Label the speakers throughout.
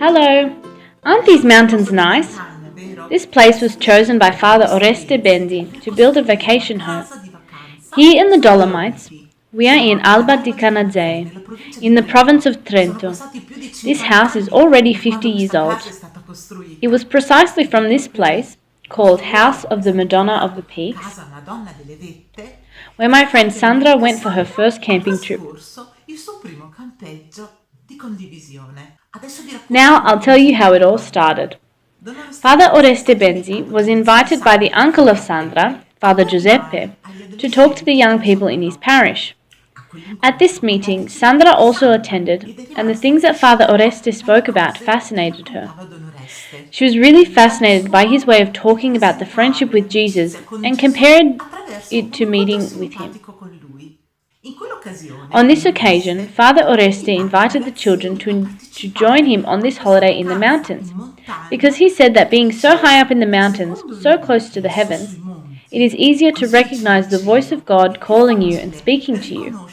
Speaker 1: Hello! Aren't these mountains nice? This place was chosen by Father Oreste Benzi to build a vacation home. Here in the Dolomites, we are in Alba di Canazei, in the province of Trento. This house is already 50 years old. It was precisely from this place, called House of the Madonna of the Peaks, where my friend Sandra went for her first camping trip. Now I'll tell you how it all started. Father Oreste Benzi was invited by the uncle of Sandra, Father Giuseppe, to talk to the young people in his parish. At this meeting, Sandra also attended, and the things that Father Oreste spoke about fascinated her. She was really fascinated by his way of talking about the friendship with Jesus and compared it to meeting with him. On this occasion, Father Oreste invited the children to join him on this holiday in the mountains, because he said that being so high up in the mountains, so close to the heavens, it is easier to recognize the voice of God calling you and speaking to you.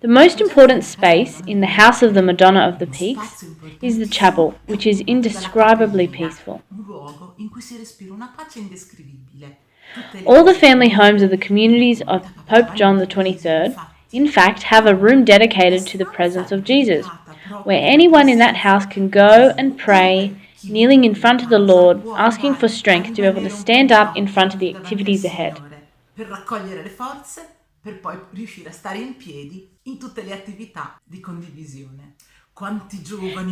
Speaker 1: The most important space in the House of the Madonna of the Peaks is the chapel, which is indescribably peaceful. All the family homes of the communities of Pope John XXIII, in fact, have a room dedicated to the presence of Jesus, where anyone in that house can go and pray, kneeling in front of the Lord, asking for strength to be able to stand up in front of the activities ahead.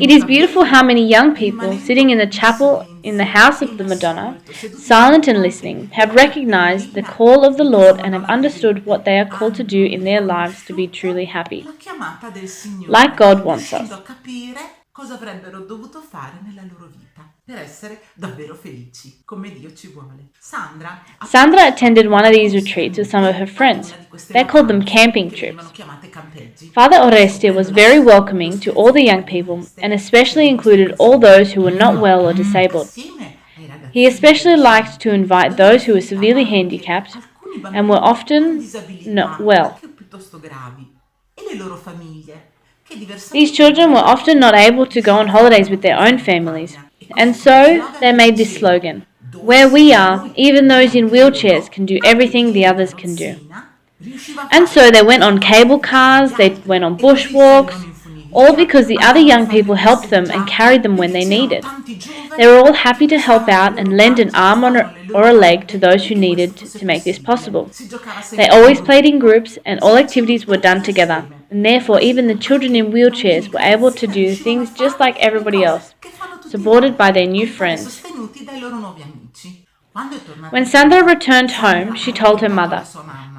Speaker 1: It is beautiful how many young people sitting in the chapel in the House of the Madonna, silent and listening, have recognized the call of the Lord and have understood what they are called to do in their lives to be truly happy, like God wants us. Sandra attended one of these retreats with some of her friends. They called them camping trips. Father Oreste was very welcoming to all the young people and especially included all those who were not well or disabled. He especially liked to invite those who were severely handicapped and were often not well. These children were often not able to go on holidays with their own families, and so they made this slogan: "Where we are, even those in wheelchairs can do everything the others can do." And so they went on cable cars, they went on bushwalks, all because the other young people helped them and carried them when they needed. They were all happy to help out and lend an arm or a leg to those who needed to make this possible. They always played in groups and all activities were done together, and therefore even the children in wheelchairs were able to do things just like everybody else, supported by their new friends. When Sandra returned home, she told her mother,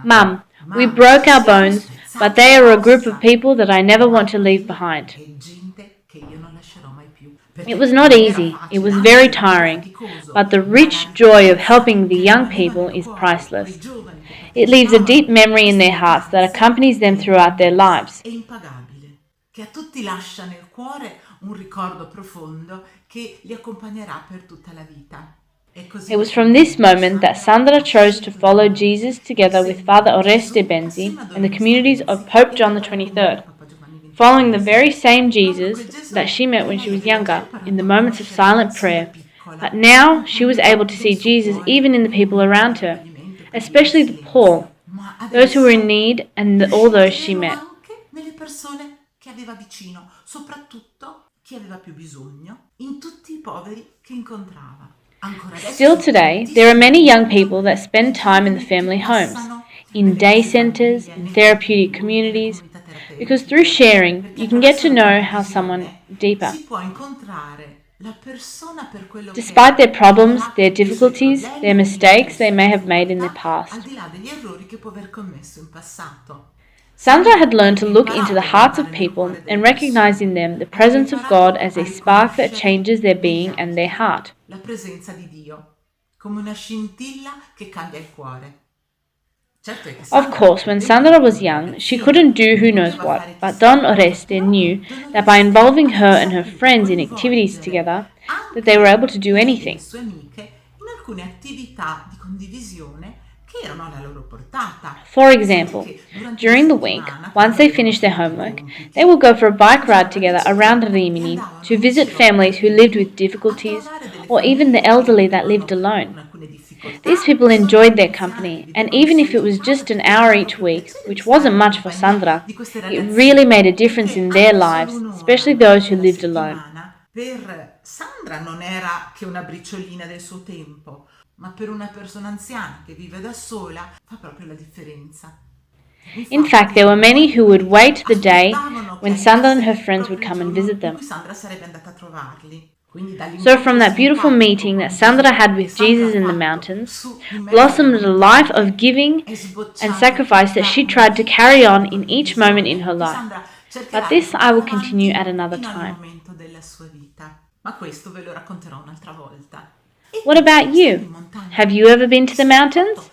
Speaker 1: "Mum, we broke our bones, but they are a group of people that I never want to leave behind." It was not easy, it was very tiring, but the rich joy of helping the young people is priceless. It leaves a deep memory in their hearts that accompanies them throughout their lives. It was from this moment that Sandra chose to follow Jesus together with Father Oreste Benzi and the communities of Pope John XXIII, following the very same Jesus that she met when she was younger in the moments of silent prayer, but now she was able to see Jesus even in the people around her, especially the poor, those who were in need, and all those she met. Still today, there are many young people that spend time in the family homes, in day centers, in therapeutic communities, because through sharing, you can get to know how someone deeper. Despite their problems, their difficulties, their mistakes they may have made in the past. Sandra had learned to look into the hearts of people and recognize in them the presence of God as a spark that changes their being and their heart. Of course, when Sandra was young, she couldn't do who knows what, but Don Oreste knew that by involving her and her friends in activities together, that they were able to do anything. For example, during the week, once they finish their homework, they will go for a bike ride together around Rimini to visit families who lived with difficulties or even the elderly that lived alone. These people enjoyed their company, and even if it was just an hour each week, which wasn't much for Sandra, it really made a difference in their lives, especially those who lived alone.
Speaker 2: Per Sandra non era che una briciolina del suo tempo, ma per una persona anziana che vive da sola fa proprio la differenza.
Speaker 1: In fact, there were many who would wait the day when Sandra and her friends would come and visit them. So from that beautiful meeting that Sandra had with Jesus in the mountains, blossomed a life of giving and sacrifice that she tried to carry on in each moment in her life. But this I will continue at another time. What about you? Have you ever been to the mountains?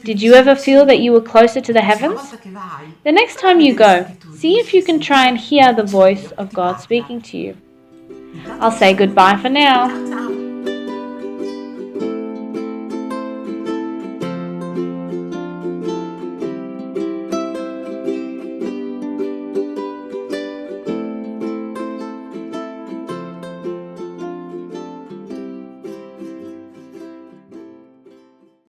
Speaker 1: Did you ever feel that you were closer to the heavens? The next time you go, see if you can try and hear the voice of God speaking to you. I'll say goodbye for now.